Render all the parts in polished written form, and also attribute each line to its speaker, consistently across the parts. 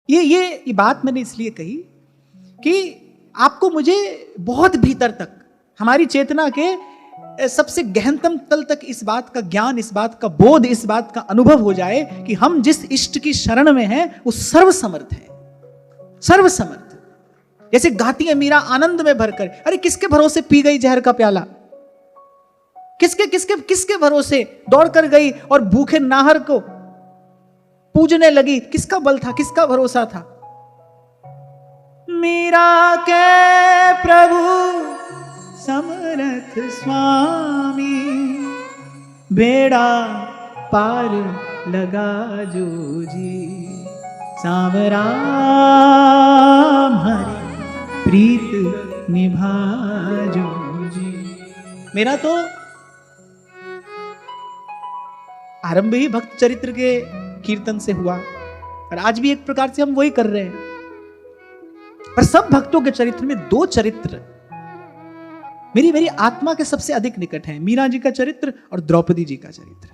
Speaker 1: ये बात मैंने इसलिए कही कि आपको मुझे बहुत भीतर तक, हमारी चेतना के सबसे गहनतम तल तक इस बात का ज्ञान, इस बात का बोध, इस बात का अनुभव हो जाए कि हम जिस इष्ट की शरण में हैं वो सर्वसमर्थ है, सर्वसमर्थ। जैसे गाती है मीरा आनंद में भरकर, अरे किसके भरोसे पी गई जहर का प्याला, किसके किसके किसके भरोसे दौड़ कर गई और भूखे नाहर को पूजने लगी, किसका बल था, किसका भरोसा था? मीरा के प्रभु समर्थ स्वामी, बेड़ा पार लगा जो जी, सांवरा हरि प्रीत निभा जो जी। मेरा तो आरंभ ही भक्त चरित्र के कीर्तन से हुआ और आज भी एक प्रकार से हम वही कर रहे हैं। पर सब भक्तों के चरित्र में दो चरित्र मेरी आत्मा के सबसे अधिक निकट हैं, मीरा जी का चरित्र और द्रौपदी जी का चरित्र।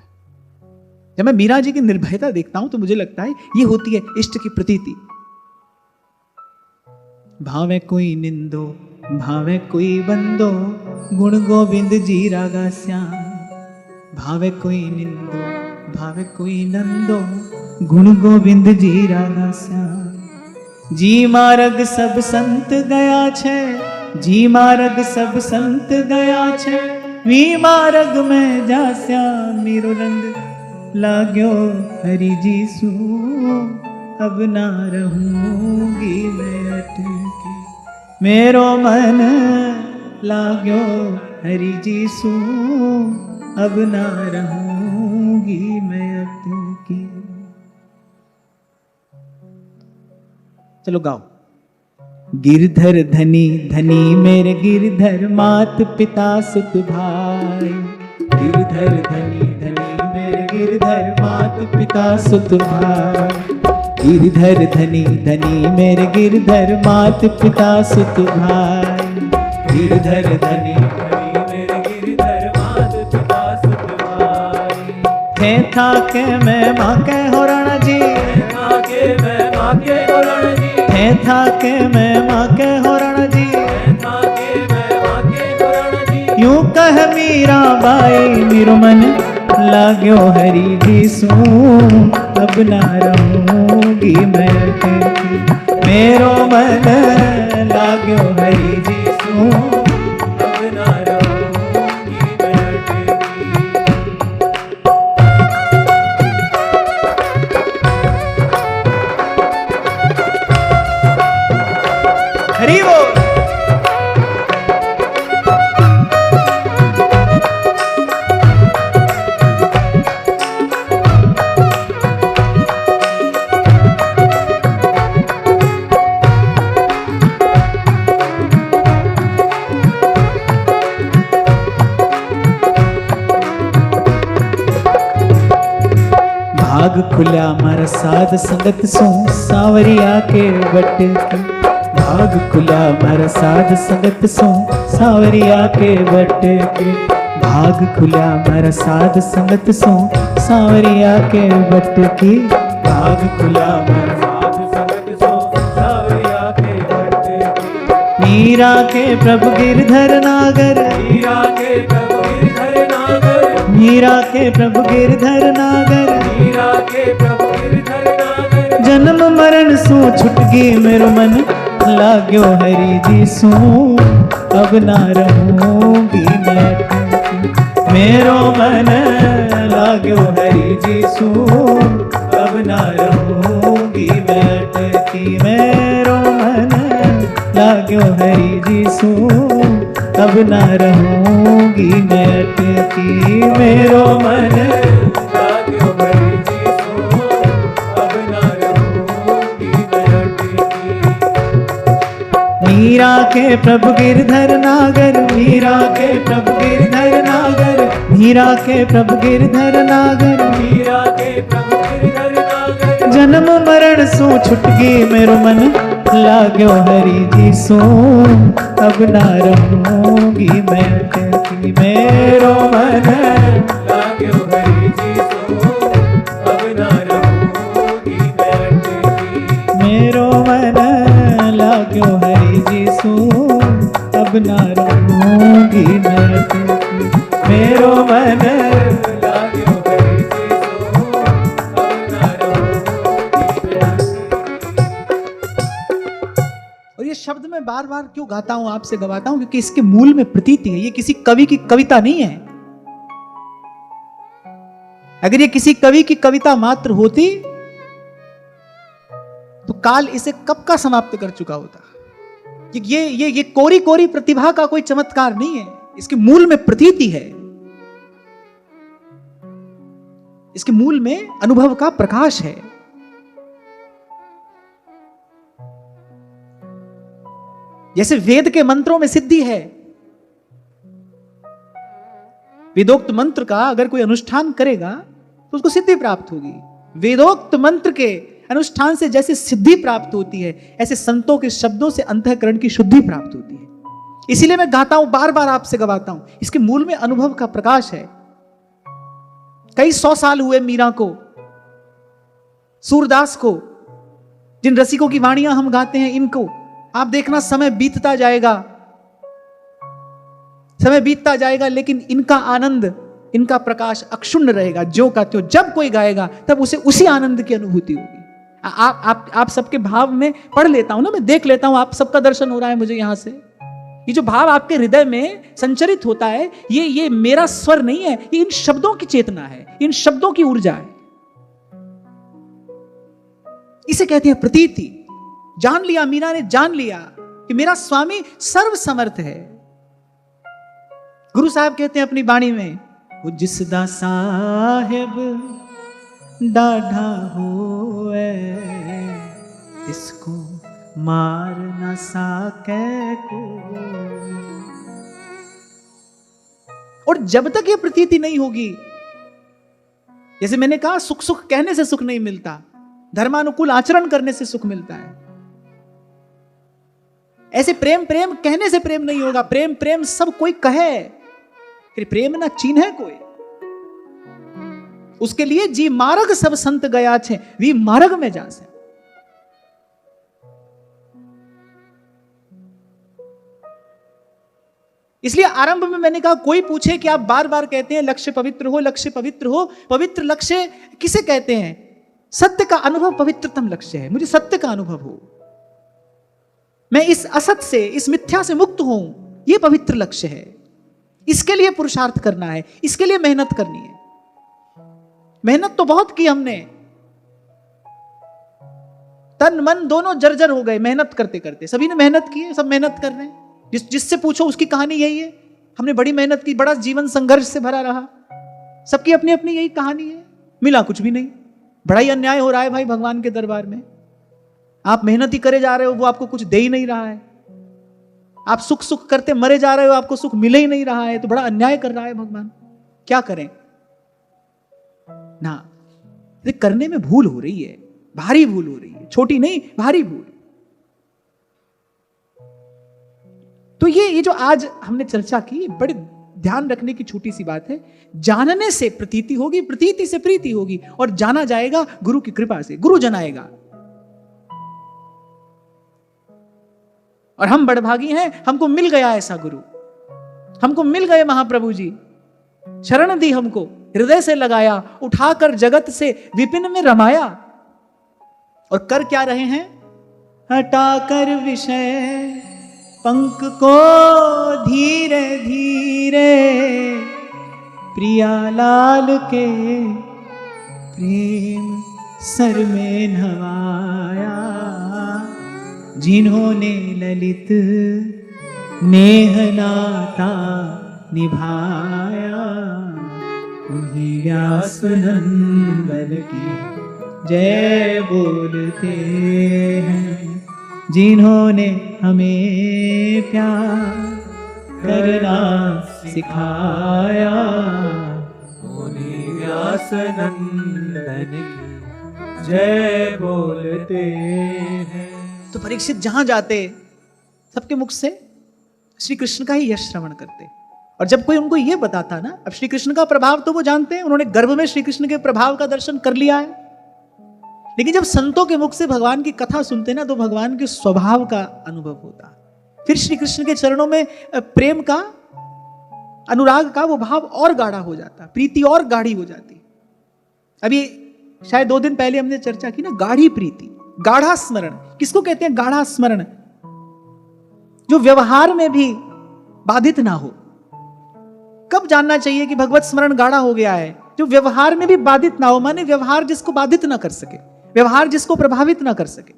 Speaker 1: जब मैं मीरा जी की निर्भयता देखता हूं तो मुझे लगता है ये होती है इष्ट की प्रतीति। भावे कोई निंदो भावे कोई बंदो, गुण गोविंद जी रागा श्याम। भावे कोई निंदो भावे कोई नंदो, गुण गोविंद जी रागा श्याम। जी मार्ग सब संत गया छे, जी मार्ग सब संत गया छे, वी मार्ग में जा श्याम मीरो रंग लाग्यो हरि जी सू। अब ना रहूंगी मैं अटकी, मेरो मन लाग्यो हरि जी सू। अब ना रहूंगी मैं अटकी। चलो गाओ। गिरधर धनी धनी मेरे गिरधर, मात पिता सुत भाई। गिरधर धनी धनी मेरे गिरधर, मात पिता सुत भाई। गिरधर धनी धनी मेरे गिरधर, मात पिता सुत भाई। गिरधर धनी धनी मेरे गिरधर, मात पिता सुत भाई। थे था के मैं माँ के होरण जी, था के मैं माँ के होरण जी। थे था के मैं माँ के होरण जी, था के मैं माँ के होरण जी। यूं कह मीरा बाई मेरो मन लाग्यो हरि जी सू। अब ना रहूंगी मैं अटकी, मेरो मन लाग्यो हरि जी सू। अब ना रहूंगी मैं अटकी। हरि बोल। भाग खुला मारा साध संगत सो, सावरिया के बट की। भाग खुला मारा साध संगत सो, सावरिया के बट के। भाग खुला मारा साध संगत सो, सावरिया के बट की। भाग खुला मारा साध संगत सो, सावरिया के बट की। मीरा के प्रभु गिरधर नागर, मीरा के प्रभु गिरधर नागर। मीरा के प्रभु गिरधर नागर, मीरा के प्रभु गिरधर नागर। जन्म मरण सो छुटगी मेरो मन लाग्यो हरि जी सू। अब ना रहूंगी मैं अटकी, मेरो मन लाग्यो हरि जी सू। अब ना रहूंगी मैं अटकी, मेरो मन लाग्यो हरि जी सू। अब ना रहूंगी मैं अटकी, मेरो मन लाग्यो हरि जी सू। अब ना रहूंगी मैं अटकी। मीरा के प्रभु गिरधर नागर, मीरा के प्रभु गिरधर नागर। मीरा के प्रभु गिरधर नागर, मीरा के प्रभु गिरधर नागर। जन्म मरण सो छुटगी मेरो मन लाग्यो हरि जी सू। अब ना रहूंगी मैं अटकी, मेरो मन लाग्यो हरि जी सू। अब ना रहूंगी मैं अटकी, शब्द में बार बार क्यों गाता हूं, आपसे गवाता हूं, क्योंकि इसके मूल में प्रतीति है। ये किसी कवि की कविता नहीं है। अगर ये किसी कवि की कविता मात्र होती तो काल इसे कब का समाप्त कर चुका होता। ये कोरी कोरी प्रतिभा का कोई चमत्कार नहीं है। इसके मूल में प्रतीति है, इसके मूल में अनुभव का प्रकाश है। जैसे वेद के मंत्रों में सिद्धि है, वेदोक्त मंत्र का अगर कोई अनुष्ठान करेगा तो उसको सिद्धि प्राप्त होगी। वेदोक्त मंत्र के अनुष्ठान से जैसे सिद्धि प्राप्त होती है, ऐसे संतों के शब्दों से अंतःकरण की शुद्धि प्राप्त होती है। इसीलिए मैं गाता हूं, बार बार आपसे गवाता हूं। इसके मूल में अनुभव का प्रकाश है। कई 100 साल हुए मीरा को, सूरदास को, जिन रसिकों की वाणियां हम गाते हैं, इनको आप देखना समय बीतता जाएगा, समय बीतता जाएगा, लेकिन इनका आनंद, इनका प्रकाश अक्षुण्ण रहेगा, ज्यों का त्यों। जब कोई गाएगा तब उसे उसी आनंद की अनुभूति होगी। आप सबके भाव में पढ़ लेता हूं ना, मैं देख लेता हूं, आप सबका दर्शन हो रहा है मुझे यहां से। ये जो भाव आपके हृदय में संचरित होता है, ये मेरा स्वर नहीं है, ये इन शब्दों की चेतना है, इन शब्दों की ऊर्जा है। इसे कहते हैं प्रतीति। जान लिया, मीरा ने जान लिया कि मेरा स्वामी सर्व समर्थ है। गुरु साहब कहते हैं अपनी वाणी में, वो जिसदा साहेब डाढ़ा होए, इसको मार ना साके को। और जब तक ये प्रतीति नहीं होगी, जैसे मैंने कहा, सुख सुख कहने से सुख नहीं मिलता, धर्मानुकूल आचरण करने से सुख मिलता है। ऐसे प्रेम प्रेम कहने से प्रेम नहीं होगा। प्रेम प्रेम सब कोई कहे, फिर प्रेम ना चिन्ह है कोई। उसके लिए जी मार्ग सब संत गया छे, वी मार्ग में जा से। इसलिए आरंभ में मैंने कहा, कोई पूछे कि आप बार बार कहते हैं लक्ष्य पवित्र हो, लक्ष्य पवित्र हो। पवित्र लक्ष्य किसे कहते हैं? सत्य का अनुभव पवित्रतम लक्ष्य है। मुझे सत्य का अनुभव हो, मैं इस असत से, इस मिथ्या से मुक्त हूं, यह पवित्र लक्ष्य है। इसके लिए पुरुषार्थ करना है, इसके लिए मेहनत करनी है। मेहनत तो बहुत की हमने, तन मन दोनों जर्जर हो गए मेहनत करते करते। सभी ने मेहनत की है, सब मेहनत कर रहे हैं। जिससे पूछो उसकी कहानी यही है। हमने बड़ी मेहनत की, बड़ा जीवन संघर्ष से भरा रहा, सबकी अपनी अपनी यही कहानी है। मिला कुछ भी नहीं। बड़ा ही अन्याय हो रहा है भाई भगवान के दरबार में। आप मेहनत ही करे जा रहे हो, वो आपको कुछ दे ही नहीं रहा है। आप सुख सुख करते मरे जा रहे हो, आपको सुख मिले ही नहीं रहा है। तो बड़ा अन्याय कर रहा है भगवान। क्या करें ना, करने में भूल हो रही है, भारी भूल हो रही है, छोटी नहीं भारी भूल। तो ये जो आज हमने चर्चा की, बड़े ध्यान रखने की छोटी सी बात है। जानने से प्रतीति होगी, प्रतीति से प्रीति होगी, और जाना जाएगा गुरु की कृपा से। गुरु जनाएगा। और हम बड़भागी हैं, हमको मिल गया ऐसा गुरु, हमको मिल गए महाप्रभु जी। शरण दी हमको, हृदय से लगाया, उठाकर जगत से विपिन में रमाया। और कर क्या रहे हैं? हटाकर विषय पंख को धीरे धीरे प्रियालाल के प्रेम सर में नवाया। जिन्होंने ललित नेह नाता निभाया, उन्हीं व्यास नंदन की जय बोलते हैं। जिन्होंने हमें प्यार करना सिखाया, उन्हीं व्यास नंदन की जय बोलते हैं। तो परीक्षित जहां जाते, सबके मुख से श्री कृष्ण का ही यश श्रवण करते। और जब कोई उनको यह बताता ना, अब श्री कृष्ण का प्रभाव तो वो जानते हैं, उन्होंने गर्भ में श्री कृष्ण के प्रभाव का दर्शन कर लिया है। लेकिन जब संतों के मुख से भगवान की कथा सुनते ना, तो भगवान के स्वभाव का अनुभव होता। फिर श्री कृष्ण के चरणों में प्रेम का, अनुराग का वो भाव और गाढ़ा हो जाता, प्रीति और गाढ़ी हो जाती। अभी शायद 2 दिन पहले हमने चर्चा की ना, गाढ़ी प्रीति, गाढ़ा स्मरण। किसको कहते हैं गाढ़ा स्मरण? जो व्यवहार में भी बाधित ना हो। कब जानना चाहिए कि भगवत स्मरण गाढ़ा हो गया है? जो व्यवहार में भी बाधित ना हो, माने व्यवहार जिसको बाधित ना कर सके, व्यवहार जिसको प्रभावित ना कर सके।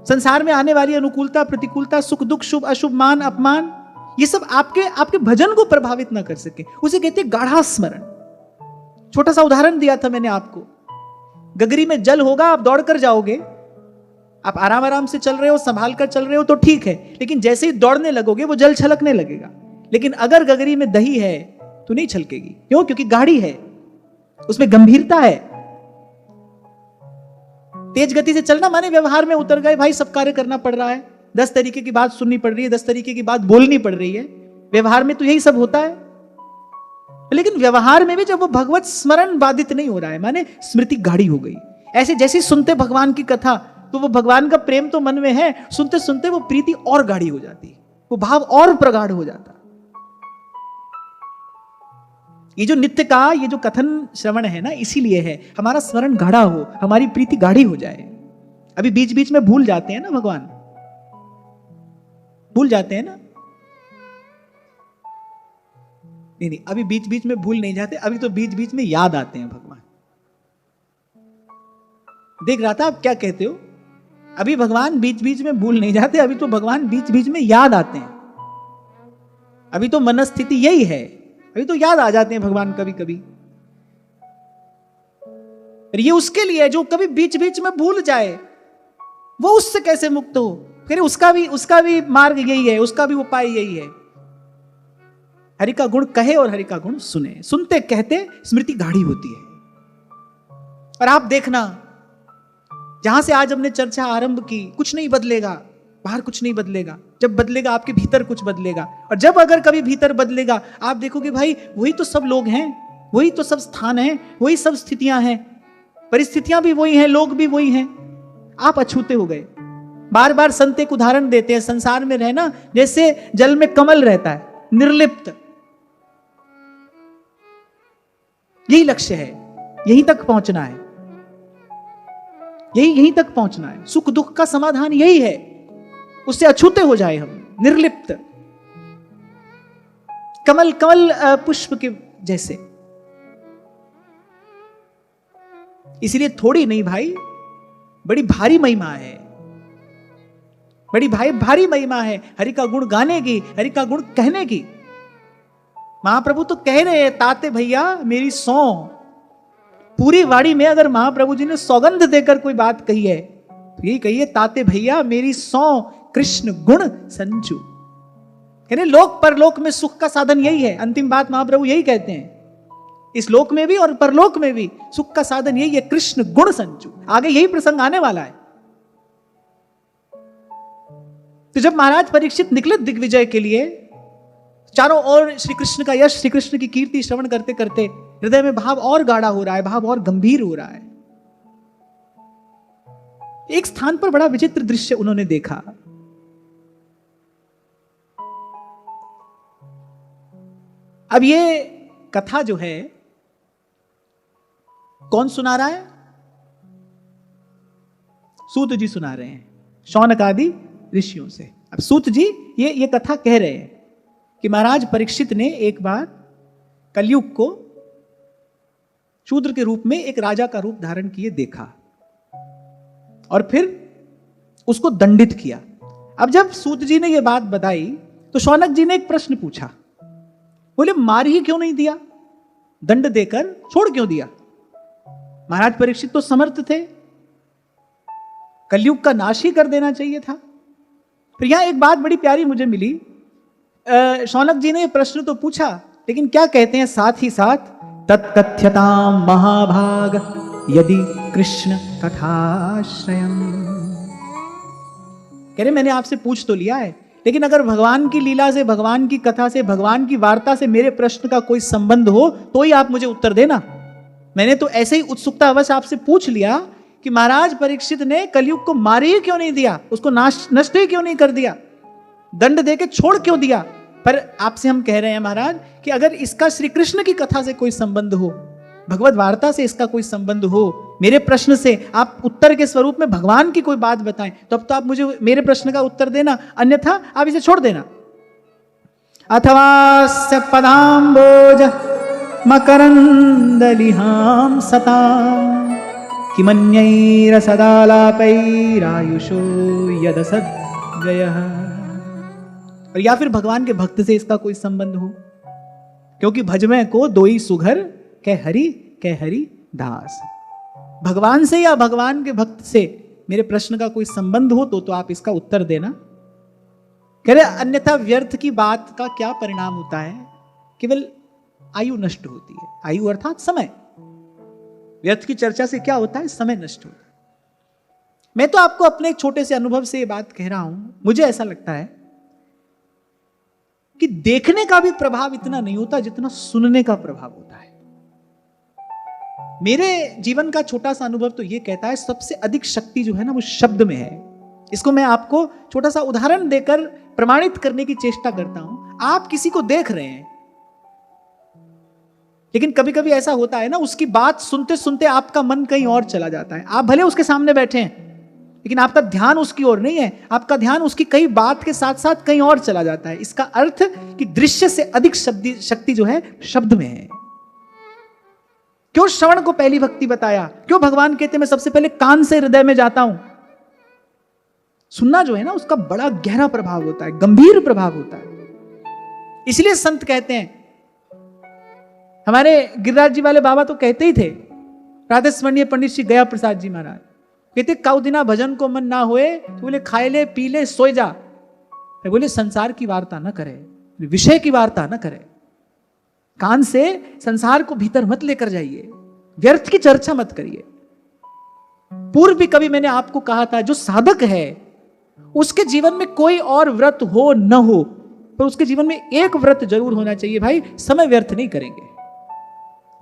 Speaker 1: संसार में आने वाली अनुकूलता, प्रतिकूलता, सुख दुख, शुभ अशुभ, मान अपमान, ये सब आपके भजन को प्रभावित ना कर सके, उसे कहते हैं गाढ़ा स्मरण। छोटा सा उदाहरण दिया था मैंने आपको, गगरी में जल होगा, आप दौड़कर जाओगे, आप आराम आराम से चल रहे हो, संभाल कर चल रहे हो तो ठीक है, लेकिन जैसे ही दौड़ने लगोगे वो जल छलकने लगेगा। लेकिन अगर गगरी में दही है तो नहीं छलकेगी। क्यों? क्योंकि गाढ़ी है, उसमें गंभीरता है। तेज गति से चलना माने व्यवहार में उतर गए, भाई सब कार्य करना पड़ रहा है, 10 तरीके की बात सुननी पड़ रही है, 10 तरीके की बात बोलनी पड़ रही है, व्यवहार में तो यही सब होता है। लेकिन व्यवहार में भी जब वो भगवत स्मरण बाधित नहीं हो रहा है, माने स्मृति गाढ़ी हो गई, ऐसे जैसे सुनते भगवान की कथा तो वो भगवान का प्रेम तो मन में है, सुनते सुनते वो प्रीति और गाढ़ी हो जाती है, वो भाव और प्रगाढ़ हो जाता। ये जो नित्य का ये जो कथन श्रवण है ना, इसीलिए है हमारा स्मरण गाढ़ा हो, हमारी प्रीति गाढ़ी हो जाए। अभी बीच बीच में भूल जाते हैं ना भगवान, भूल जाते हैं ना? नहीं, अभी बीच बीच में भूल नहीं जाते, अभी तो बीच बीच में याद आते हैं भगवान। देख रहा था आप क्या कहते हो, अभी भगवान बीच बीच में भूल नहीं जाते, अभी तो भगवान बीच बीच में याद आते हैं। अभी तो मनस्थिति यही है, अभी तो याद आ जाते हैं भगवान कभी कभी। ये उसके लिए जो कभी बीच बीच में भूल जाए, वो उससे कैसे मुक्त हो? फिर उसका भी मार्ग यही है, उसका भी उपाय यही है। हरि का गुण कहे और हरि का गुण सुने, सुनते कहते स्मृति गाढ़ी होती है। और आप देखना, जहां से आज हमने चर्चा आरंभ की, कुछ नहीं बदलेगा, बाहर कुछ नहीं बदलेगा। जब बदलेगा आपके भीतर कुछ बदलेगा, और जब अगर कभी भीतर बदलेगा आप देखोगे भाई वही तो सब लोग हैं, वही तो सब स्थान हैं, वही सब स्थितियां हैं, परिस्थितियां भी वही हैं, लोग भी वही हैं, आप अछूते हो गए। बार बार संत एक उदाहरण देते हैं, संसार में रहना जैसे जल में कमल रहता है, निर्लिप्त। यही लक्ष्य है, यहीं तक पहुंचना है, यहीं तक पहुंचना है। सुख दुख का समाधान यही है, उससे अछूते हो जाए हम, निर्लिप्त, कमल पुष्प के जैसे। इसलिए थोड़ी नहीं भाई, बड़ी भारी महिमा है, बड़ी भारी महिमा है हरि का गुण गाने की, हरि का गुण कहने की। महाप्रभु तो कह रहे हैं, ताते भैया मेरी सौ। पूरी वाड़ी में अगर महाप्रभु जी ने सौगंध देकर कोई बात कही है तो यही कही है, ताते भैया मेरी सौ कृष्ण गुण संचू। यानी लोक परलोक में सुख का साधन यही है। अंतिम बात महाप्रभु यही कहते हैं, इस लोक में भी और परलोक में भी सुख का साधन यही है, कृष्ण गुण संचू। आगे यही प्रसंग आने वाला है। तो जब महाराज परीक्षित निकले दिग्विजय के लिए, चारों ओर श्री कृष्ण का यश, श्री कृष्ण की कीर्ति श्रवण करते करते हृदय में भाव और गाढ़ा हो रहा है, भाव और गंभीर हो रहा है। एक स्थान पर बड़ा विचित्र दृश्य उन्होंने देखा। अब ये कथा जो है कौन सुना रहा है? सूत जी सुना रहे हैं, शौनक आदि ऋषियों से। अब सूत जी ये कथा कह रहे हैं कि महाराज परीक्षित ने एक बार कलयुग को शूद्र के रूप में एक राजा का रूप धारण किए देखा और फिर उसको दंडित किया। अब जब सूत जी ने यह बात बताई तो शौनक जी ने एक प्रश्न पूछा, बोले मार ही क्यों नहीं दिया, दंड देकर छोड़ क्यों दिया? महाराज परीक्षित तो समर्थ थे, कलयुग का नाश ही कर देना चाहिए था। फिर यहां एक बात बड़ी प्यारी मुझे मिली। शौनक जी ने यह प्रश्न तो पूछा, लेकिन क्या कहते हैं साथ ही साथ, तत्कथ्यताम महाभाग यदि कृष्ण कथाश्रयम्। कह रहे मैंने आपसे पूछ तो लिया है, लेकिन अगर भगवान की लीला से, भगवान की कथा से, भगवान की वार्ता से मेरे प्रश्न का कोई संबंध हो तो ही आप मुझे उत्तर देना। मैंने तो ऐसे ही उत्सुकता अवश्य आपसे पूछ लिया कि महाराज परीक्षित ने कलयुग को मार ही क्यों नहीं दिया, उसको नष्ट ही क्यों नहीं कर दिया, दंड देके छोड़ क्यों दिया? पर आपसे हम कह रहे हैं महाराज कि अगर इसका श्री कृष्ण की कथा से कोई संबंध हो, भगवत वार्ता से इसका कोई संबंध हो, मेरे प्रश्न से आप उत्तर के स्वरूप में भगवान की कोई बात बताएं, तब तो आप मुझे मेरे प्रश्न का उत्तर देना, अन्यथा आप इसे छोड़ देना। अथवा पदाम्बोज मकरंदलिहां सता किमन्यैरसदालापैरायुषो यदसद्गयः। और या फिर भगवान के भक्त से इसका कोई संबंध हो, क्योंकि भजमें को दोई सुघर कह हरि दास। भगवान से या भगवान के भक्त से मेरे प्रश्न का कोई संबंध हो तो आप इसका उत्तर देना। कह रहे अन्यथा व्यर्थ की बात का क्या परिणाम होता है, केवल आयु नष्ट होती है। आयु अर्थात समय। व्यर्थ की चर्चा से क्या होता है, समय नष्ट होता है। मैं तो आपको अपने एक छोटे से अनुभव से ये बात कह रहा हूं। मुझे ऐसा लगता है कि देखने का भी प्रभाव इतना नहीं होता जितना सुनने का प्रभाव होता है। मेरे जीवन का छोटा सा अनुभव तो ये कहता है सबसे अधिक शक्ति जो है ना वो शब्द में है। इसको मैं आपको छोटा सा उदाहरण देकर प्रमाणित करने की चेष्टा करता हूं। आप किसी को देख रहे हैं, लेकिन कभी कभी ऐसा होता है ना, उसकी बात सुनते सुनते आपका मन कहीं और चला जाता है। आप भले उसके सामने बैठे हैं, लेकिन आपका ध्यान उसकी ओर नहीं है, आपका ध्यान उसकी कई बात के साथ साथ कहीं और चला जाता है। इसका अर्थ कि दृश्य से अधिक शक्ति जो है शब्द में है। क्यों श्रवण को पहली भक्ति बताया? क्यों भगवान कहते मैं सबसे पहले कान से हृदय में जाता हूं? सुनना जो है ना उसका बड़ा गहरा प्रभाव होता है, गंभीर प्रभाव होता है। इसलिए संत कहते हैं, हमारे गिरिराज जी वाले बाबा तो कहते ही थे, राधे स्मरणीय पंडित श्री गया प्रसाद जी महाराज कहते काउ दिना भजन को मन ना होए, तो बोले खाए ले पी ले सोए जा। बोले संसार की वार्ता ना करे, विषय की वार्ता ना करे, कान से संसार को भीतर मत लेकर जाइए, व्यर्थ की चर्चा मत करिए। पूर्व भी कभी मैंने आपको कहा था, जो साधक है उसके जीवन में कोई और व्रत हो न हो, पर उसके जीवन में एक व्रत जरूर होना चाहिए। भाई समय व्यर्थ नहीं करेंगे,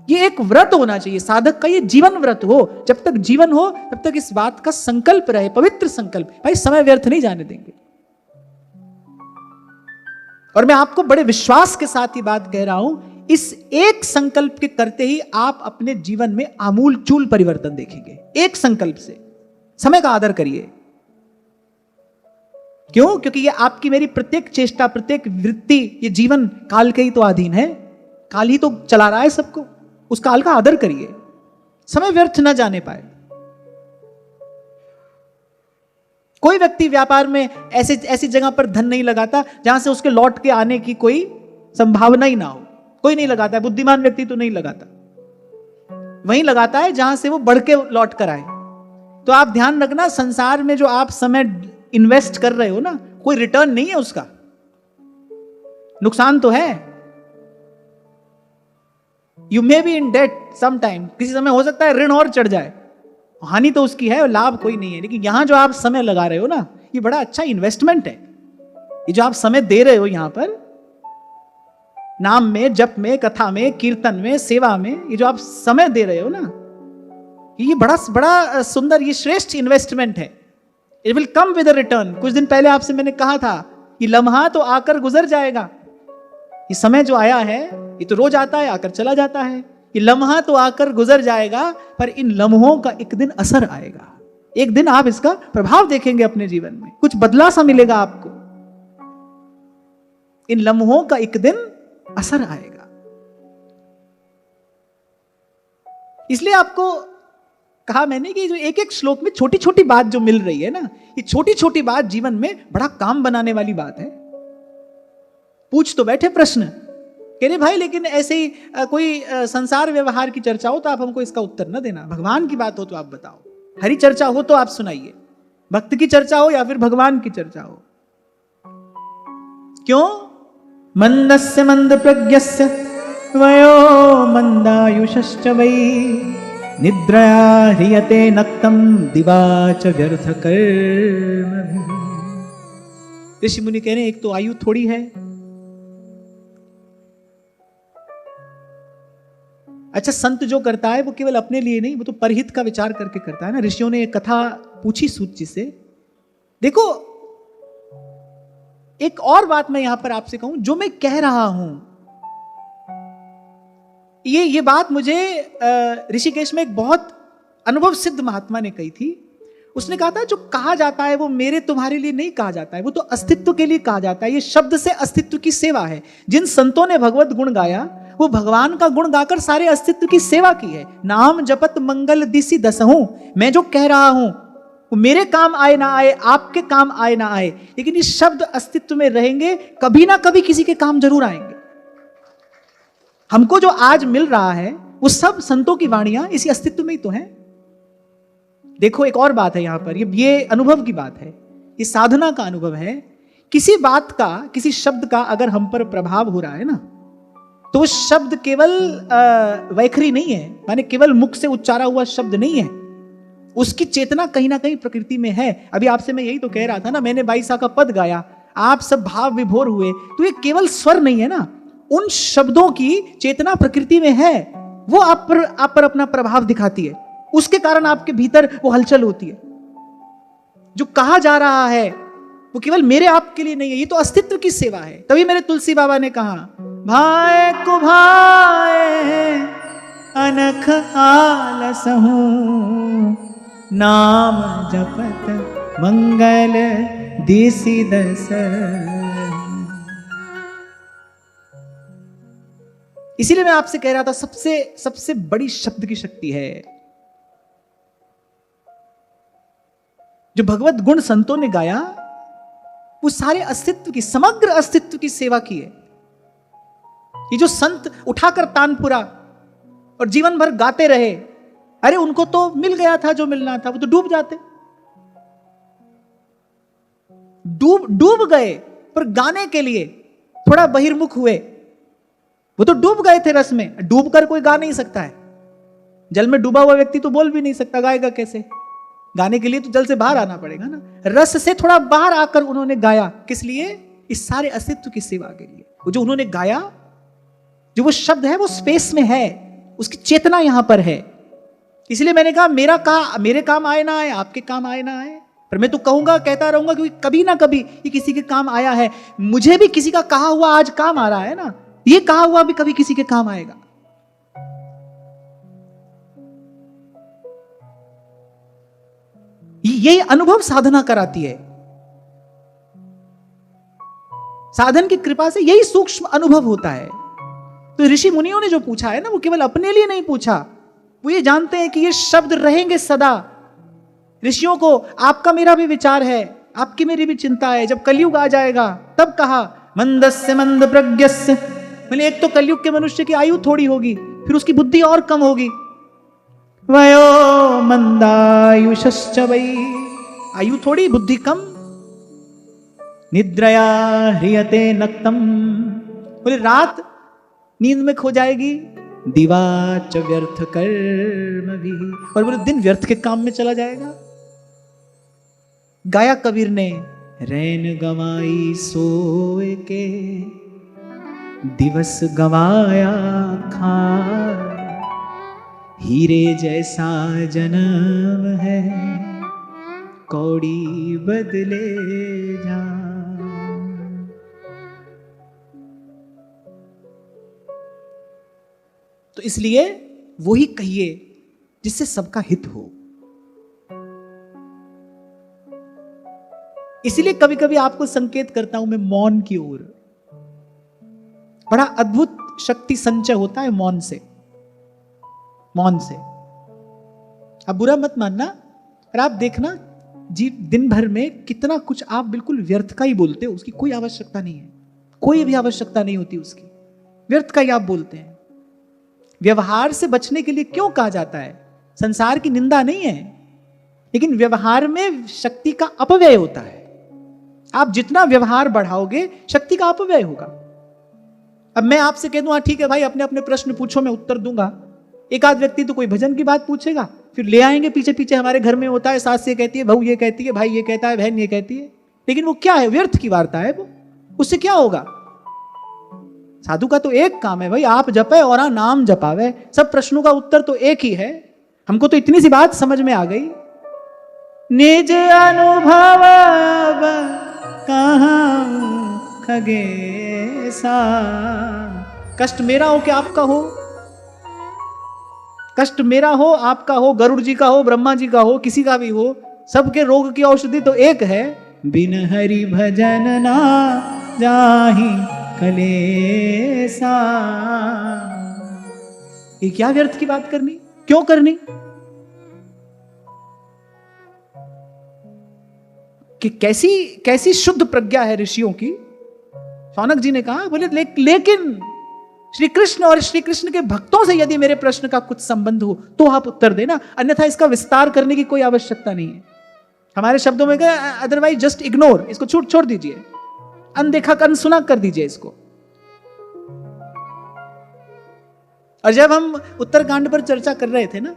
Speaker 1: ये एक व्रत होना चाहिए साधक का, ये जीवन व्रत हो। जब तक जीवन हो तब तक इस बात का संकल्प रहे, पवित्र संकल्प, भाई समय व्यर्थ नहीं जाने देंगे। और मैं आपको बड़े विश्वास के साथ ही बात कह रहा हूं, इस एक संकल्प के करते ही आप अपने जीवन में आमूल चूल परिवर्तन देखेंगे। एक संकल्प से समय का आदर करिए। क्यों? क्योंकि ये आपकी मेरी प्रत्येक चेष्टा, प्रत्येक वृत्ति, ये जीवन काल के ही तो अधीन है। काल ही तो चला रहा है सबको, उस काल का आदर करिए, समय व्यर्थ ना जाने पाए। कोई व्यक्ति व्यापार में ऐसी जगह पर धन नहीं लगाता जहां से उसके लौट के आने की कोई संभावना ही ना हो। कोई नहीं लगाता है, बुद्धिमान व्यक्ति तो नहीं लगाता, वहीं लगाता है जहां से वो बढ़ के लौट कर आए। तो आप ध्यान रखना, संसार में जो आप समय इन्वेस्ट कर रहे हो ना, कोई रिटर्न नहीं है उसका, नुकसान तो है। You may be in debt some time, किसी समय हो सकता है ऋण और चढ़ जाए, हानि तो उसकी है और लाभ कोई नहीं है। लेकिन यहां जो आप समय लगा रहे हो ना, ये बड़ा अच्छा इन्वेस्टमेंट है। ये जो आप समय दे रहे हो यहां पर, नाम में, जप में, कथा में, कीर्तन में, सेवा में, ये जो आप समय दे रहे हो ना, ये बड़ा सुंदर, ये श्रेष्ठ इन्वेस्टमेंट है। It will come with a return. कुछ दिन पहले आपसे मैंने कहा था, ये लम्हा तो आकर गुजर जाएगा। ये समय जो आया है ये तो रोज आता है, आकर चला जाता है। ये लम्हा तो आकर गुजर जाएगा, पर इन लम्हों का एक दिन असर आएगा। एक दिन आप इसका प्रभाव देखेंगे अपने जीवन में, कुछ बदला सा मिलेगा आपको। इन लम्हों का एक दिन असर आएगा। इसलिए आपको कहा मैंने कि जो एक एक श्लोक में छोटी छोटी बात जो मिल रही है ना, ये छोटी छोटी बात जीवन में बड़ा काम बनाने वाली बात है। पूछ तो बैठे प्रश्न, कह रहे भाई लेकिन ऐसे ही कोई संसार व्यवहार की चर्चा हो तो आप हमको इसका उत्तर न देना, भगवान की बात हो तो आप बताओ, हरि चर्चा हो तो आप सुनाइए, भक्त की चर्चा हो या फिर भगवान की चर्चा हो। क्यों? मंदस्य मंद प्रज्ञस्य वयो मंदायुषश्च वै निद्रया ह्रियते नक्तम दिवाच व्यर्थ कर्म। ऋषि मुनि कह रहे हैं एक तो आयु थोड़ी है, अच्छा संत जो करता है वो केवल अपने लिए नहीं, वो तो परहित का विचार करके करता है ना। ऋषियों ने एक कथा पूछी सूत जी से। देखो एक और बात मैं यहां पर आपसे कहूं, जो मैं कह रहा हूं ये बात मुझे ऋषिकेश में एक बहुत अनुभव सिद्ध महात्मा ने कही थी। उसने कहा था जो कहा जाता है वो मेरे तुम्हारे लिए नहीं कहा जाता है, वो तो अस्तित्व के लिए कहा जाता है। ये शब्द से अस्तित्व की सेवा है। जिन संतों ने भगवत गुण गाया वो भगवान का गुण गाकर सारे अस्तित्व की सेवा की है। नाम जपत मंगल दिसि दसहूं, मैं जो कह रहा हूं वो मेरे काम आए ना आए, आपके काम आए ना आए, लेकिन ये शब्द अस्तित्व में रहेंगे, कभी ना कभी किसी के काम जरूर आएंगे। हमको जो आज मिल रहा है वो सब संतों की वाणियां इसी अस्तित्व में ही तो है। देखो एक और बात है यहां पर, ये अनुभव की बात है, ये साधना का अनुभव है। किसी बात का, किसी शब्द का अगर हम पर प्रभाव हो रहा है ना, तो वो शब्द केवल वैखरी नहीं है, माने केवल मुख से उच्चारा हुआ शब्द नहीं है, उसकी चेतना कहीं ना कहीं प्रकृति में है। अभी आपसे मैं यही तो कह रहा था ना, मैंने 22 का पद गाया, आप सब भाव विभोर हुए, तो ये केवल स्वर नहीं है ना, उन शब्दों की चेतना प्रकृति में है, वो आप पर अपना प्रभाव दिखाती है, उसके कारण आपके भीतर वो हलचल होती है। जो कहा जा रहा है वो केवल मेरे आपके लिए नहीं है, ये तो अस्तित्व की सेवा है। तभी मेरे तुलसी बाबा ने कहा, भाए को भाए अनख आलस हूं, नाम जपत मंगल दिसि दस। इसीलिए मैं आपसे कह रहा था, सबसे बड़ी शब्द की शक्ति है। जो भगवत गुण संतों ने गाया वो सारे अस्तित्व की, समग्र अस्तित्व की सेवा की है। ये जो संत उठाकर तानपुरा और जीवन भर गाते रहे, अरे उनको तो मिल गया था जो मिलना था, वो तो डूब जाते, डूब गए, पर गाने के लिए थोड़ा बहिर्मुख हुए, वो तो डूब गए थे रस में। डूब कर कोई गा नहीं सकता है, जल में डूबा हुआ व्यक्ति तो बोल भी नहीं सकता, गाएगा कैसे? गाने के लिए तो जल से बाहर आना पड़ेगा ना। रस से थोड़ा बाहर आकर उन्होंने गाया, किस लिए? इस सारे अस्तित्व की सेवा के लिए। वो जो उन्होंने गाया, जो वो शब्द है वो स्पेस में है, उसकी चेतना यहां पर है। इसलिए मैंने कहा मेरे काम आए ना आए, आपके काम आए ना आए, पर मैं तो कहूंगा, कहता रहूंगा, क्योंकि कभी ना कभी ये किसी के काम आया है। मुझे भी किसी का कहा हुआ आज काम आ रहा है ना, ये कहा हुआ भी कभी किसी के काम आएगा। यही अनुभव साधना कराती है। साधन की कृपा से यही सूक्ष्म अनुभव होता है। तो ऋषि मुनियों ने जो पूछा है ना, वो केवल अपने लिए नहीं पूछा, वो ये जानते हैं कि ये शब्द रहेंगे सदा। ऋषियों को आपका मेरा भी विचार है, आपकी मेरी भी चिंता है। जब कलयुग आ जाएगा तब कहा मंदस्य मंद प्रज्ञस्य, मैंने एक तो कलयुग के मनुष्य की आयु थोड़ी होगी, फिर उसकी बुद्धि और कम होगी। वयो मंदायुषश्च वै, आयु थोड़ी बुद्धि कम। निद्रया ह्रियते नक्तम, बोले रात नींद में खो जाएगी। दिवाच व्यर्थ कर्म भी, और बोले दिन व्यर्थ के काम में चला जाएगा। गाया कबीर ने, रैन गवाई सोए के, दिवस गवाया खाए, हीरे जैसा जन्म है, कौड़ी बदले जा। तो इसलिए वही कहिए जिससे सबका हित हो। इसलिए कभी कभी आपको संकेत करता हूं मैं मौन की ओर। बड़ा अद्भुत शक्ति संचय होता है मौन से। मौन से अब बुरा मत मानना, पर आप देखना जी दिन भर में कितना कुछ आप बिल्कुल व्यर्थ का ही बोलते हो, उसकी कोई आवश्यकता नहीं है, कोई भी आवश्यकता नहीं होती उसकी, व्यर्थ का ही आप बोलते हैं। व्यवहार से बचने के लिए क्यों कहा जाता है? संसार की निंदा नहीं है, लेकिन व्यवहार में शक्ति का अपव्यय होता है। आप जितना व्यवहार बढ़ाओगे शक्ति का अपव्यय होगा। अब मैं आपसे कह दूं ठीक है भाई, अपने अपने प्रश्न पूछो, मैं उत्तर दूंगा। एक आध व्यक्ति तो कोई भजन की बात पूछेगा, फिर ले आएंगे पीछे पीछे। हमारे घर में होता है, सास ये कहती है, बहू ये कहती है, भाई ये कहता है, बहन ये कहती है, लेकिन वो क्या है? व्यर्थ की वार्ता है वो, उससे क्या होगा? साधु का तो एक काम है भाई, आप जपे और नाम जपावे, सब प्रश्नों का उत्तर तो एक ही है। हमको तो इतनी सी बात समझ में आ गई, निज अनुभव कहाँ खगेसा। कष्ट मेरा हो कि आपका हो, कष्ट मेरा हो, आपका हो, गरुड़ जी का हो, ब्रह्मा जी का हो, किसी का भी हो, सबके रोग की औषधि तो एक है, बिन हरि भजन ना जाहि कलेसा। ये क्या व्यर्थ की बात करनी, क्यों करनी? कि कैसी कैसी शुद्ध प्रज्ञा है ऋषियों की। शौनक जी ने कहा, बोले लेकिन श्री कृष्ण और श्री कृष्ण के भक्तों से यदि मेरे प्रश्न का कुछ संबंध हो तो आप उत्तर देना, अन्यथा इसका विस्तार करने की कोई आवश्यकता नहीं है। हमारे शब्दों में कहा, अदरवाइज जस्ट इग्नोर, इसको छोड़ दीजिए, अनदेखा अनसुना कर दीजिए इसको। और जब हम उत्तरकांड पर चर्चा कर रहे थे ना,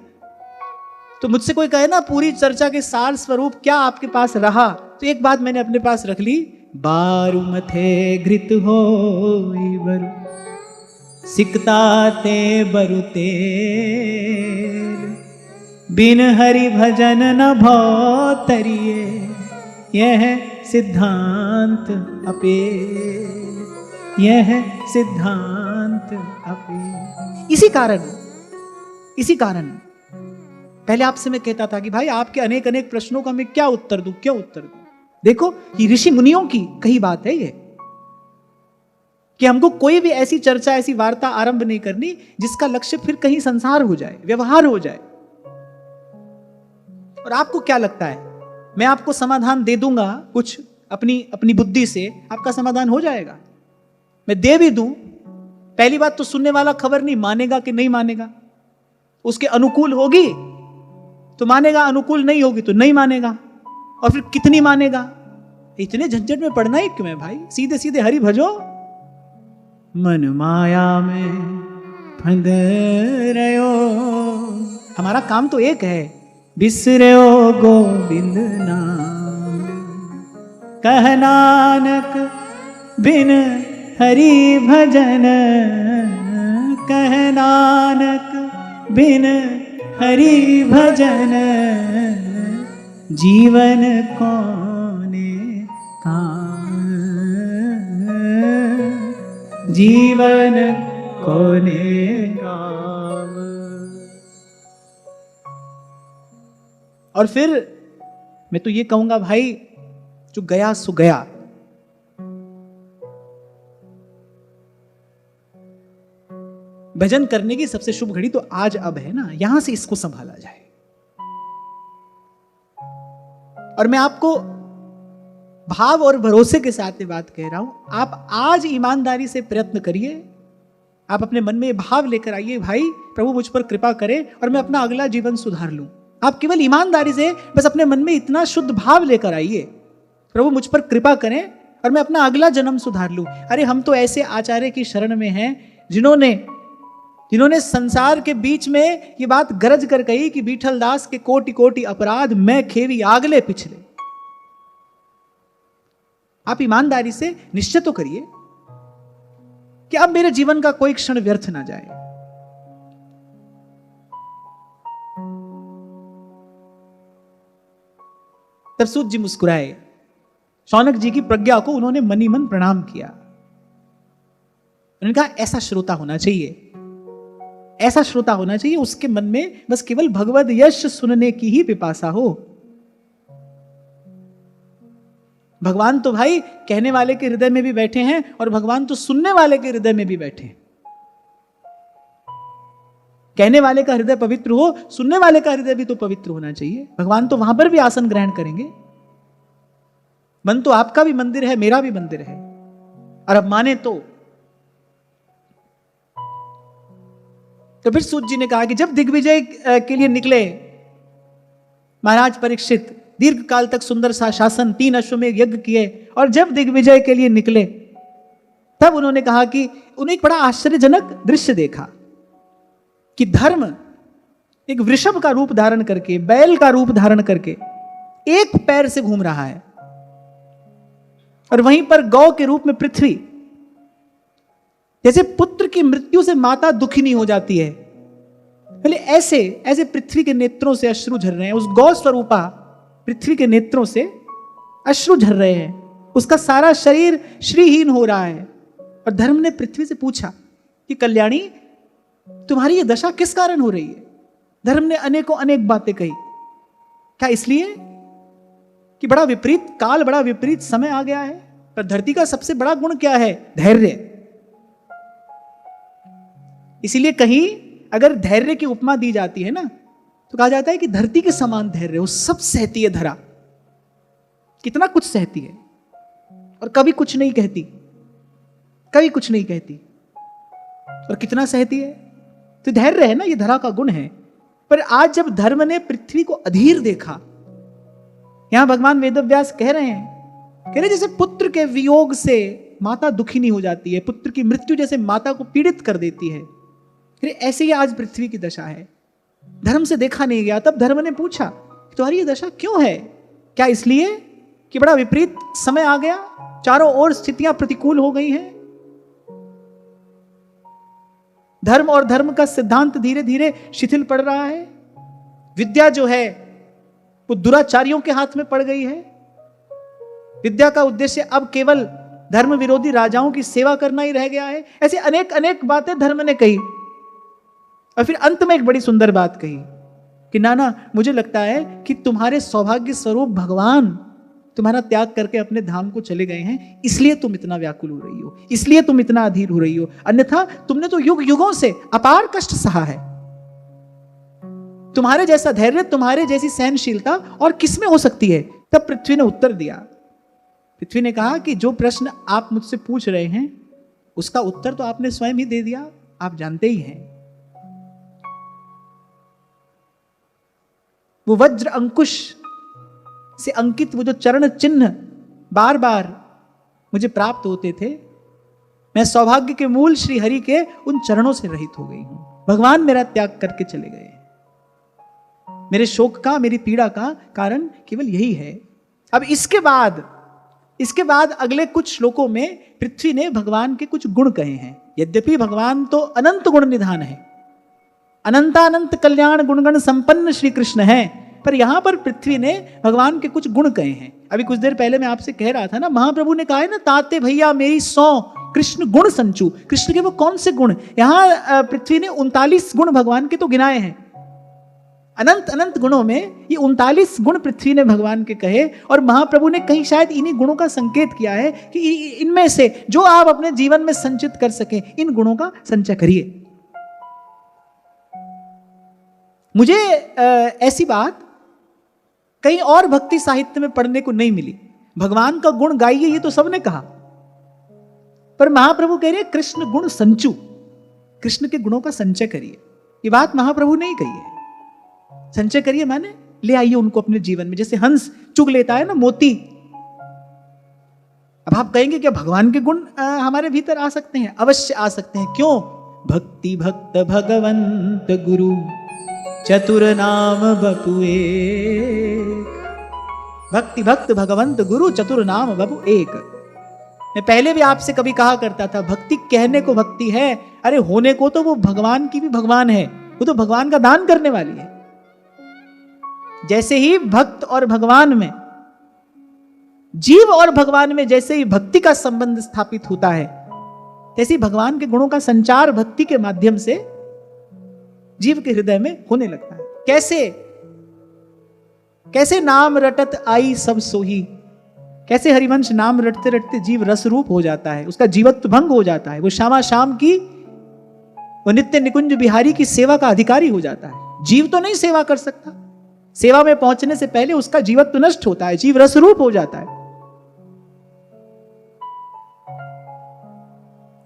Speaker 1: तो मुझसे कोई कहे ना पूरी चर्चा के सार स्वरूप क्या आपके पास रहा, तो एक बात मैंने अपने पास रख ली, बारु मथे घृत हो बरु सिकता ते बरु तेल, बिन हरि भजन न भौ तरिए, यह सिद्धांत अपेल, यह सिद्धांत अपेल। इसी कारण पहले आपसे मैं कहता था कि भाई आपके अनेक अनेक प्रश्नों का मैं क्या उत्तर दूं, क्यों उत्तर दूं। देखो ये ऋषि मुनियों की कही बात है, ये कि हमको कोई भी ऐसी चर्चा, ऐसी वार्ता आरंभ नहीं करनी जिसका लक्ष्य फिर कहीं संसार हो जाए, व्यवहार हो जाए। और आपको क्या लगता है, मैं आपको समाधान दे दूंगा कुछ अपनी बुद्धि से, आपका समाधान हो जाएगा? मैं दे भी दूं, पहली बात तो सुनने वाला खबर नहीं मानेगा कि नहीं मानेगा। उसके अनुकूल होगी तो मानेगा, अनुकूल नहीं होगी तो नहीं मानेगा, और फिर कितनी मानेगा। इतने झंझट में पड़ना ही क्यों है भाई, सीधे सीधे हरि भजो। मन माया में फंद रहो, हमारा काम तो एक है, बिसरो गोविंद नाम, कह नानक बिन हरि भजन, कह नानक बिन हरि भजन, जीवन कोने काम, जीवन कोने काम। और फिर मैं तो ये कहूंगा भाई, जो गया सो गया। भजन करने की सबसे शुभ घड़ी तो आज अब है ना, यहां से इसको संभाला जाए। और मैं आपको भाव और भरोसे के साथ ये बात कह रहा हूं, आप आज ईमानदारी से प्रयत्न करिए। आप अपने मन में ये भाव लेकर आइए, भाई प्रभु मुझ पर कृपा करे और मैं अपना अगला जीवन सुधार लूं। आप केवल ईमानदारी से बस अपने मन में इतना शुद्ध भाव लेकर आइए, प्रभु मुझ पर कृपा करें और मैं अपना अगला जन्म सुधार लूं। अरे हम तो ऐसे आचार्य की शरण में हैं जिन्होंने संसार के बीच में ये बात गरज कर कही कि विठल दास के कोटि कोटि अपराध, मैं खेवी आगले पिछले। आप ईमानदारी से निश्चय तो करिए कि अब मेरे जीवन का कोई क्षण व्यर्थ ना जाए। तब सूत जी मुस्कुराए, शौनक जी की प्रज्ञा को उन्होंने मनी मन प्रणाम किया। उन्होंने कहा ऐसा श्रोता होना चाहिए, ऐसा श्रोता होना चाहिए, उसके मन में बस केवल भगवद यश सुनने की ही पिपासा हो। भगवान तो भाई कहने वाले के हृदय में भी बैठे हैं और भगवान तो सुनने वाले के हृदय में भी बैठे हैं। कहने वाले का हृदय पवित्र हो, सुनने वाले का हृदय भी तो पवित्र होना चाहिए। भगवान तो वहां पर भी आसन ग्रहण करेंगे। मन तो आपका भी मंदिर है, मेरा भी मंदिर है। और अब माने तो फिर सूत जी ने कहा कि जब दिग्विजय के लिए निकले महाराज परीक्षित, दीर्घ काल तक सुंदर सा शासन, 3 अश्वमेध यज्ञ किए, और जब दिग्विजय के लिए निकले तब उन्होंने कहा कि उन्हें एक बड़ा आश्चर्यजनक दृश्य देखा कि धर्म एक वृषभ का रूप धारण करके, बैल का रूप धारण करके एक पैर से घूम रहा है, और वहीं पर गौ के रूप में पृथ्वी, जैसे पुत्र की मृत्यु से माता दुखी नहीं हो जाती है, पहले ऐसे ऐसे पृथ्वी के नेत्रों से अश्रु झर रहे हैं। उस गौ स्वरूपा पृथ्वी के नेत्रों से अश्रु झर रहे हैं, उसका सारा शरीर श्रीहीन हो रहा है। और धर्म ने पृथ्वी से पूछा कि कल्याणी, तुम्हारी ये दशा किस कारण हो रही है? धर्म ने अनेकों अनेक बातें कही। क्या इसलिए कि बड़ा विपरीत काल, बड़ा विपरीत समय आ गया है? पर धरती का सबसे बड़ा गुण क्या है? धैर्य। इसीलिए कहीं अगर धैर्य की उपमा दी जाती है ना, तो कहा जाता है कि धरती के समान धैर्य, वो सब सहती है धरा। कितना कुछ सहती है और कभी कुछ नहीं कहती, कभी कुछ नहीं कहती, और कितना सहती है। तो धैर्य है ना, ये धरा का गुण है। पर आज जब धर्म ने पृथ्वी को अधीर देखा, यहां भगवान वेदव्यास कह रहे हैं जैसे पुत्र के वियोग से माता दुखी नहीं हो जाती है, पुत्र की मृत्यु जैसे माता को पीड़ित कर देती है, ऐसे ही आज पृथ्वी की दशा है। धर्म से देखा नहीं गया। तब धर्म ने पूछा तुम्हारी ये दशा क्यों है? क्या इसलिए कि बड़ा विपरीत समय आ गया, चारों ओर स्थितियां प्रतिकूल हो गई हैं, धर्म और धर्म का सिद्धांत धीरे धीरे शिथिल पड़ रहा है, विद्या जो है वो दुराचारियों के हाथ में पड़ गई है, विद्या का उद्देश्य अब केवल धर्म विरोधी राजाओं की सेवा करना ही रह गया है। ऐसे अनेक अनेक बातें धर्म ने कही, और फिर अंत में एक बड़ी सुंदर बात कही कि नाना, मुझे लगता है कि तुम्हारे सौभाग्य स्वरूप भगवान तुम्हारा त्याग करके अपने धाम को चले गए हैं, इसलिए तुम इतना व्याकुल हो रही हो, इसलिए तुम इतना अधीर हो रही हो, अन्यथा तुमने तो युग युगों से अपार कष्ट सहा है। तुम्हारे जैसा धैर्य, तुम्हारे जैसी सहनशीलता और किसमें हो सकती है? तब पृथ्वी ने उत्तर दिया। पृथ्वी ने कहा कि जो प्रश्न आप मुझसे पूछ रहे हैं उसका उत्तर तो आपने स्वयं ही दे दिया, आप जानते ही हैं। वो वज्र अंकुश से अंकित वो जो चरण चिन्ह बार बार मुझे प्राप्त होते थे, मैं सौभाग्य के मूल श्री हरि के उन चरणों से रहित हो गई हूं। भगवान मेरा त्याग करके चले गए। मेरे शोक का, मेरी पीड़ा का कारण केवल यही है। अब इसके बाद अगले कुछ श्लोकों में पृथ्वी ने भगवान के कुछ गुण कहे हैं। यद्यपि भगवान तो अनंत गुण निधान है, अनंतानंत कल्याण गुणगण संपन्न श्री कृष्ण है, पर यहां पर पृथ्वी ने भगवान के कुछ गुण कहे हैं। अभी कुछ देर पहले मैं आपसे कह रहा था ना, महाप्रभु ने कहा है ना, ताते भैया मेरी 100 कृष्ण गुण संचू। कृष्ण के वो कौन से गुण? यहां पृथ्वी ने 39 गुण भगवान के तो गिनाए हैं। अनंत अनंत गुणों में ये 39 गुण पृथ्वी ने भगवान के कहे, और महाप्रभु ने कहीं शायद इन्हीं गुणों का संकेत किया है कि इनमें से जो आप अपने जीवन में संचित कर सके, इन गुणों का संचय करिए। मुझे ऐसी बात कहीं और भक्ति साहित्य में पढ़ने को नहीं मिली। भगवान का गुण गाइए ये तो सबने कहा, पर महाप्रभु कह रहे हैं कृष्ण गुण संचू, कृष्ण के गुणों का संचय करिए। ये बात महाप्रभु ने ही कही है। संचय करिए माने ले आइए उनको अपने जीवन में, जैसे हंस चुग लेता है ना मोती। अब आप कहेंगे क्या भगवान के गुण हमारे भीतर आ सकते हैं? अवश्य आ सकते हैं। क्यों? भक्ति भक्त भगवंत गुरु चतुर नाम बपु एक। भक्ति भक्त भगवंत गुरु चतुर नाम बपु एक। मैं पहले भी आपसे कभी कहा करता था, भक्ति कहने को भक्ति है, अरे होने को तो वो भगवान की भी भगवान है, वो तो भगवान का दान करने वाली है। जैसे ही भक्त और भगवान में, जीव और भगवान में जैसे ही भक्ति का संबंध स्थापित होता है, तैसे ही भगवान के गुणों का संचार भक्ति के माध्यम से जीव के हृदय में होने लगता है। कैसे? कैसे नाम रटत आई सब सोही। कैसे हरिवंश नाम रटते रटते जीव रस रूप हो जाता है, उसका जीवत्व भंग हो जाता है, वो श्यामा श्याम की, वो नित्य निकुंज बिहारी की सेवा का अधिकारी हो जाता है। जीव तो नहीं सेवा कर सकता, सेवा में पहुंचने से पहले उसका जीवत्व नष्ट होता है, जीव रस रूप हो जाता है।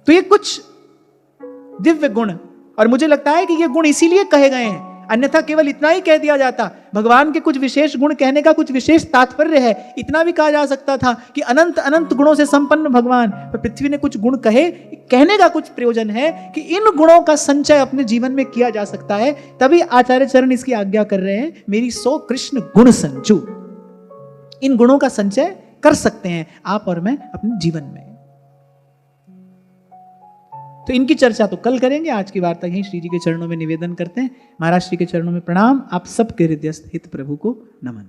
Speaker 1: तो ये कुछ दिव्य गुण, और मुझे लगता है कि ये गुण इसीलिए कहे गए हैं, अन्यथा केवल इतना ही कह दिया जाता। भगवान के कुछ विशेष गुण कहने का कुछ विशेष तात्पर्य है, इतना भी कहा जा सकता था कि अनंत अनंत गुणों से संपन्न भगवान। पर पृथ्वी ने कुछ गुण कहे, कहने का कुछ प्रयोजन है कि इन गुणों का संचय अपने जीवन में किया जा सकता है। तभी आचार्य चरण इसकी आज्ञा कर रहे हैं, मेरी 100 कृष्ण गुण संचू। इन गुणों का संचय कर सकते हैं आप और मैं अपने जीवन में। तो इनकी चर्चा तो कल करेंगे। आज की वार्ता यहीं श्री जी के चरणों में निवेदन करते हैं। महाराज श्री के चरणों में प्रणाम। आप सबके हृदयस्थ हित प्रभु को नमन।